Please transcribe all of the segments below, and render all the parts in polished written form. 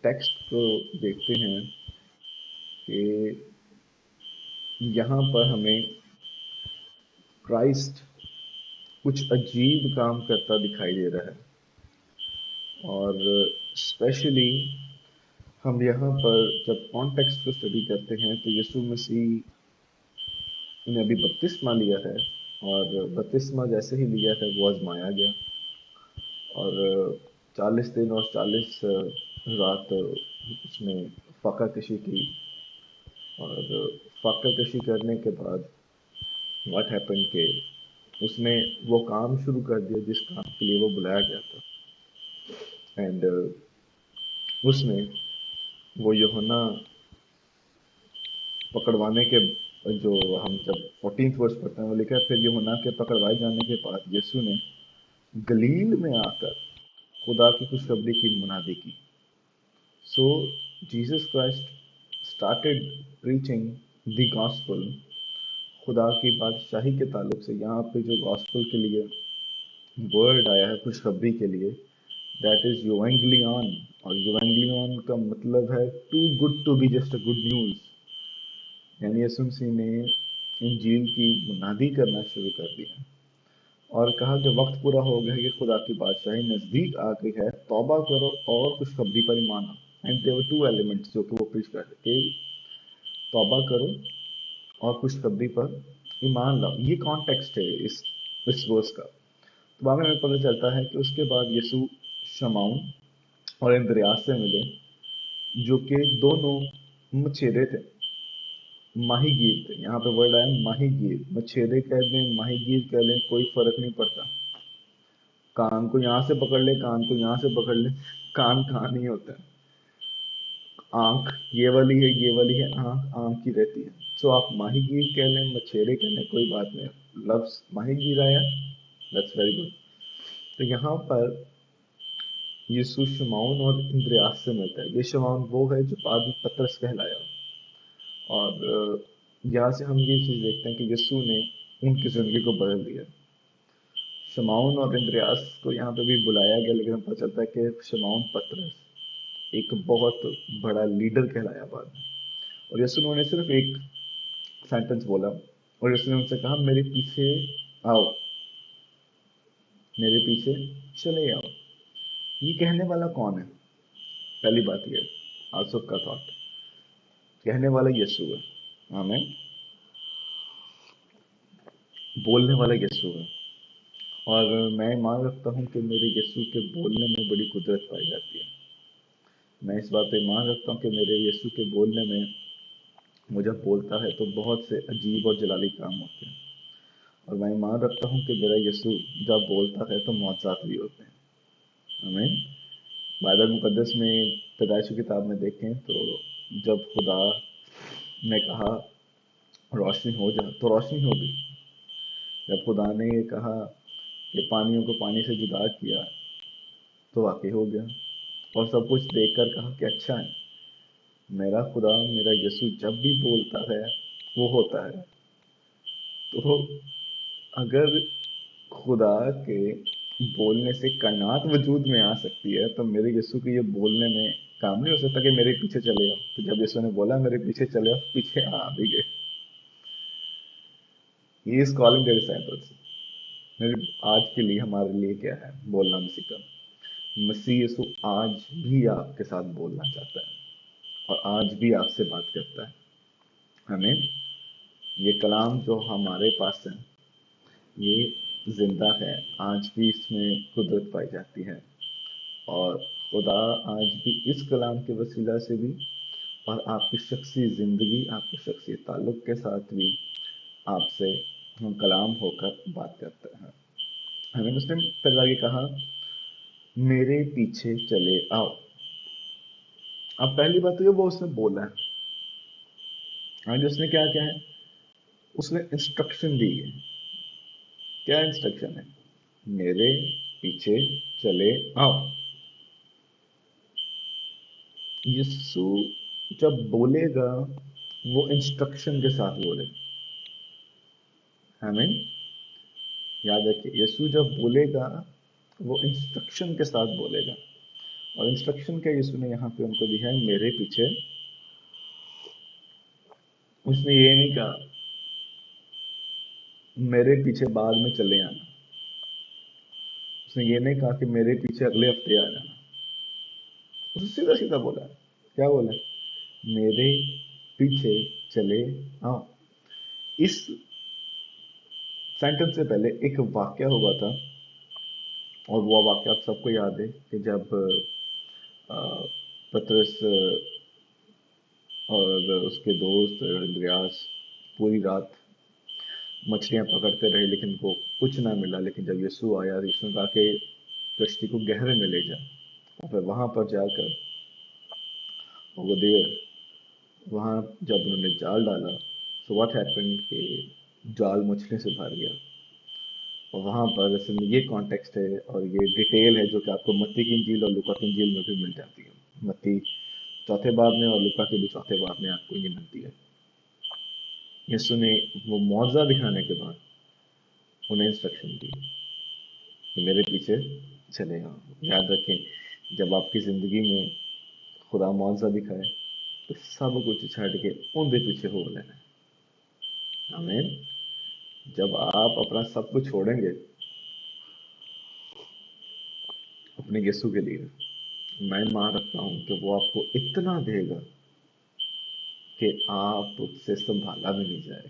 Text کو دیکھتے ہیں کہ یہاں پر ہمیں کرائسٹ کچھ عجیب کام کرتا دکھائی دے رہا ہے، اور اسپیشلی ہم یہاں پر جب کانٹیکسٹ کو اسٹڈی کرتے ہیں تو یسوع مسیح نے ابھی بپتسمہ لیا ہے، اور بپتسمہ جیسے ہی لیا ہے وہ آزمایا گیا، اور 40 دن اور 40 رات اس نے فاقہ کشی کی، اور فاقہ کشی کرنے کے بعد واٹ ہیپن کہ اس نے وہ کام شروع کر دیا جس کام کے لیے وہ بلایا گیا تھا، اینڈ اس میں وہ یوحنا پکڑوانے کے جو ہم جب 14th ورس پڑھتے ہیں وہ لکھا ہے، پھر یوحنا کے پکڑوائے جانے کے بعد یسوع نے گلیل میں آ کر خدا کی خوشخبری کی منادی کی. سو جیسس کرائسٹ اسٹارٹیڈ پریچنگ دی گاسپل، خدا کی بادشاہی کے تعلق سے. یہاں پہ جو گاسپل کے لیے ورڈ آیا ہے خوشخبری کے لیے، دیٹ از یوینگلیون، اور یوینگلیون کا مطلب ہے too good to be just a good news. یعنی یسوع مسیح نے انجیل کی منادی کرنا شروع کر دیا اور کہا کہ وقت پورا ہو گیا ہے کہ خدا کی بادشاہی نزدیک آ گئی ہے، توبہ کرو اور خوشخبری پر ایمان آؤ. اینڈ دیئر ور 2 ایلیمنٹس جو کہ وہ پیش کرتے کہ توبہ کرو اور خوشخبری پر ایمان لاؤ. یہ کانٹیکسٹ ہے اس ورس کا. تو بعد میں پتہ چلتا ہے کہ اس کے بعد یسوع شمعون اور اندریاس سے ملے، جو کہ دونوں مچھیرے تھے، ماہی گیر تھے. یہاں پہ ورڈ آیا ماہی گیر، مچھیرے کہہ دیں ماہی گیر کہہ لیں کوئی فرق نہیں پڑتا. کان کو یہاں سے پکڑ لے، کان کو یہاں سے پکڑ لے، کان نہیں ہوتا ہے. آنکھ یہ والی ہے، یہ والی ہے، آنکھ آنکھ ہی رہتی ہے. سو آپ ماہی گیر کہہ لیں، مچھیرے کہہ لیں، کوئی بات نہیں. لفظ ماہی گیر آیا، دیٹس ویری گڈ. تو یہاں پر یسوع شمعون اور اندریاس سے ملتا ہے. یہ شمعون وہ ہے جو بعد میں پترس کہلایا، اور یہاں سے ہم یہ چیز دیکھتے ہیں کہ یسوع نے ان کی زندگی کو بدل دیا. شمعون اور اندریاس کو یہاں پہ بھی بلایا گیا، لیکن ہم پتہ چلتا ہے کہ شمعون پترس ایک بہت بڑا لیڈر کہلایا بعد میں. اور یسوع نے صرف ایک سینٹنس بولا، اور یسوع نے ان سے کہا میرے پیچھے آؤ، میرے پیچھے چلے آؤ. یہ کہنے والا کون ہے؟ پہلی بات یہ آسف کا تھاٹ، کہنے والا یسوع ہے، آمین. بولنے والا یسوع ہے، اور میں ایمان رکھتا ہوں کہ میرے یسوع کے بولنے میں بڑی قدرت پائی جاتی ہے. میں اس بات پہ ایمان رکھتا ہوں کہ میرے یسوع کے بولنے میں، وہ جب بولتا ہے تو بہت سے عجیب اور جلالی کام ہوتے ہیں. اور میں ایمان رکھتا ہوں کہ میرا یسوع جب بولتا ہے تو معجزات بھی ہوتے ہیں، آمین. بائبل مقدس میں پیدائش کی کتاب میں دیکھیں تو جب خدا نے کہا روشنی ہو جا تو روشنی ہو گئی. جب خدا نے یہ کہا کہ پانیوں کو پانی سے جدا کیا تو واقع ہو گیا، اور سب کچھ دیکھ کر کہا کہ اچھا ہے. میرا خدا، میرا یسوع جب بھی بولتا ہے وہ ہوتا ہے. تو اگر خدا کے بولنے سے کائنات وجود میں آ سکتی ہے تو میرے یسوع کے یہ بولنے میں کام نہیں ہو سکتا کہ میرے پیچھے چلے آؤ. تو جب یسوع نے بولا میرے پیچھے چلے آؤ، پیچھے آ بھی گئے. He is calling the disciples. آج کے لیے ہمارے لیے کیا ہے بولنا مسیح کا؟ مسیح یسوع آج بھی آپ کے ساتھ بولنا چاہتا ہے اور آج بھی آپ سے بات کرتا ہے. ہمیں یہ کلام جو ہمارے پاس ہے یہ زندہ ہے، آج بھی اس میں قدرت پائی جاتی ہے، اور خدا آج بھی اس کلام کے وسیلہ سے بھی اور آپ کی شخصی زندگی، آپ کے شخصی تعلق کے ساتھ بھی آپ سے ہم کلام ہو کر بات کرتے ہیں. ہمیں اس نے پہلا یہ کہا میرے پیچھے چلے آؤ. اب پہلی بات تو یہ وہ اس نے بولا ہے، آج اس نے کیا کیا ہے؟ اس نے انسٹرکشن دی ہے. کیا انسٹرکشن ہے؟ میرے پیچھے چلے آؤ. یسوع جب بولے گا وہ انسٹرکشن کے ساتھ بولے. آمین. یاد رکھیے یسوع جب بولے گا وہ انسٹرکشن کے ساتھ بولے گا. اور और इंस्ट्रक्शन क्या यीशु ने यहाँ पे उनको दिया है, मेरे पीछे। उसने ये नहीं कहा मेरे पीछे बाद में चले आना, उसने ये नहीं कहा कि मेरे पीछे अगले हफ्ते आ जाना। उसने सीधा सीधा बोला, क्या बोला, मेरे पीछे चले आओ। इस सेंटेंस से पहले एक वाक्य हुआ था, और वो वाक्य आप सबको याद है कि जब पतरस और उसके दोस्त अंद्रयास पूरी रात मछलियां पकड़ते रहे लेकिन को कुछ ना मिला, लेकिन जब यीशु आया, यीशु ने कहा कि कश्ती को गहरे में ले जा, और फिर वहां पर जाकर वो देर वहां जब उन्होंने जाल डाला, सो व्हाट हैपेंड कि जाल मछली से भर गया। और वहां पर असल में ये कॉन्टेक्स्ट है और ये डिटेल है जो कि आपको मत्ती की इंजील और लूका की इंजील में भी मिल जाती है। मत्ती चौथे बाब में और लूका के भी चौथे बाब में आपको ये मिलती है। यीशु ने वो मौजज़ा दिखाने के बाद उन्हें इंस्ट्रक्शन दी कि मेरे पीछे चले आओ। याद रखें, जब आपकी जिंदगी में खुदा मौजज़ा दिखाए तो सब कुछ छाड़ के उनके पीछे हो लेना है। आमीन। जब आप अपना सब कुछ छोड़ेंगे अपने यीशु के लिए, मैं मान रखता हूं कि वो आपको इतना देगा कि आप उससे संभाला भी नहीं जाए।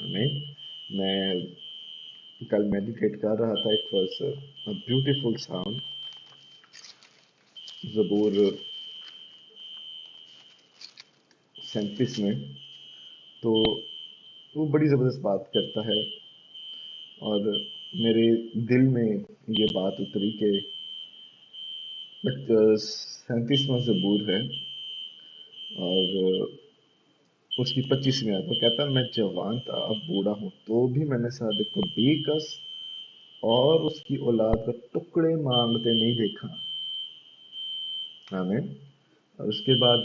आमीन। मैं कल मेडिटेट कर रहा था, it was a beautiful sound, ज़बूर 37 में। तो वो बड़ी ज़बरदस्त बात करता है और मेरे दिल में ये बात उतरी कि 37वां ज़बूर है और उसकी 25वीं आयत में कहता है, मैं जवान था अब बूढ़ा हूं तो भी मैंने सादिक को बेकस और उसकी औलाद को टुकड़े मांगते नहीं देखा। आमीन। और उसके बाद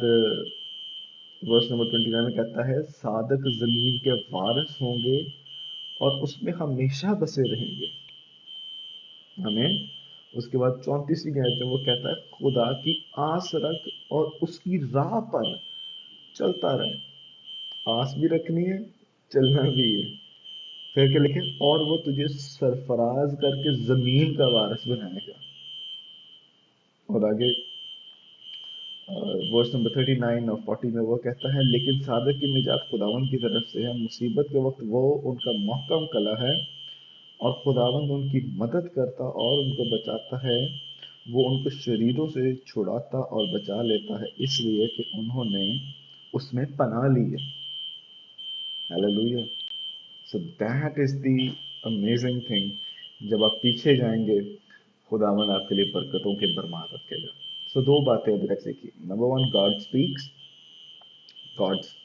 वर्स नंबर 29 में कहता है, सादक जमीन के वारिस होंगे और उसमें हमेशा बसे रहेंगे। आमीन। उसके बाद 34वीं आयत में वो कहता है, खुदा की आस रख और उसकी राह पर चलता रहे। आस भी रखनी है, चलना भी है। फिर क्या लिखे, और वो तुझे सरफराज करके जमीन का वारिस बनाएगा। और आगे वर्स नंबर 39 और 40 में वो कहता है, लेकिन सादक की निजात खुदावंद की तरफ से है, मुसीबत के वक्त वो उनका महकम कला है और खुदावंद उनकी मदद करता और उनको बचाता है। वो उनको शरीरों से छुड़ाता और बचा लेता है, इसलिए कि उन्होंने उसमें पनाह ली है। Hallelujah. So that is the amazing thing. जब आप पीछे जाएंगे, खुदावन आपके लिए बरकतों के बरमार रखेगा। सो दो बातें अभी तक सीखी। Number one, God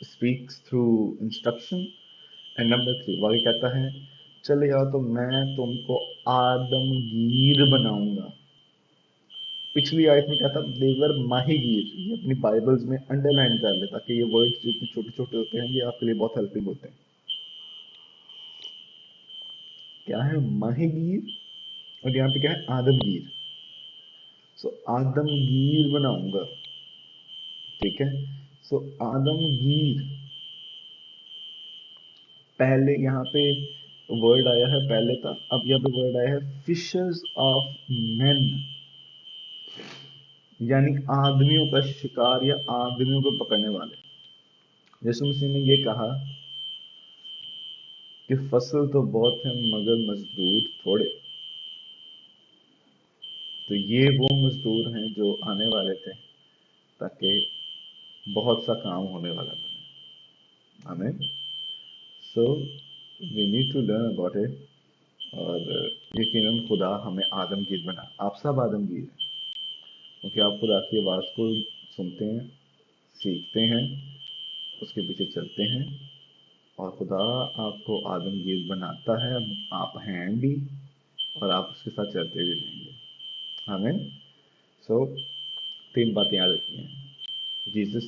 speaks through instruction. And number three, वही कहता है, चले जाओ तो मैं तुमको आदमगीर बनाऊंगा। पिछली आयत में क्या था, देवर माहीगीर। ये अपनी बाइबल्स में अंडरलाइन कर ले ताकि ये वर्ड्स जितने छोटे छोटे होते हैं ये आपके लिए बहुत हेल्पिंग होते हैं। क्या है माहीगीर और यहाँ पे क्या है आदमगीर। सो आदमगीर बनाऊंगा, ठीक है। सो आदमगीर, पहले यहाँ पे वर्ड आया है, पहले था, अब यहाँ पे वर्ड आया है फिशर्स ऑफ मेन, यानी आदमियों का शिकार या आदमियों को पकड़ने वाले। यीशु मसीह ने ये कहा कि फसल तो बहुत है मगर मजदूर थोड़े। तो ये वो मजदूर हैं जो आने वाले थे ताकि बहुत सा काम होने वाला बने। आमीन। So we need to learn about it. और यकीनन खुदा हमें आदमगीर बना। आप सब आदमगीर हैं क्योंकि आप खुदा की आवाज़ को सुनते हैं, सीखते हैं, उसके पीछे चलते हैं और खुदा आपको आदमगीर बनाता है। आप हैं भी और आप उसके साथ चलते भी रहेंगे। आमीन। सो तीन बातें याद रखनी है। Jesus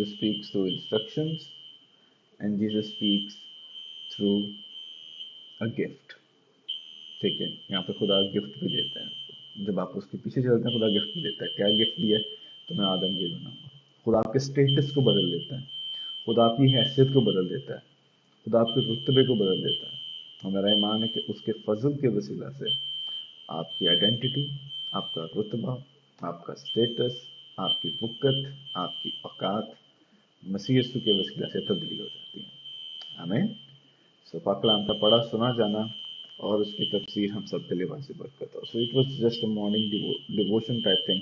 speaks through instructions and Jesus speaks through a gift. ठीक है, यहाँ पे खुदा गिफ्ट भी देते हैं। जब आप उसके पीछे चलते हैं खुदा गिफ्ट देता है। क्या गिफ्ट दिया है? तो मैं आदमगीर बनाऊंगा। खुदा आपके स्टेटस को बदल देता है, खुदा आपकी हैसियत को बदल देता है, खुदा आपके रुतबे को बदल देता है। और मेरा ईमान है कि उसके फजल के वसीला से आपकी आइडेंटिटी, आपका रुतबा, आपका स्टेटस, आपकी बुकत, आपकी औकात मसीह यीशु के वसीला से तब्दील हो जाती है। हमें सो पाक कलाम का पढ़ा सुना जाना और उसकी तफसीर हम सब के लिए वासी बरकत हो। So it was just a morning devotion type thing.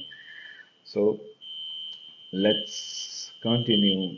So let's continue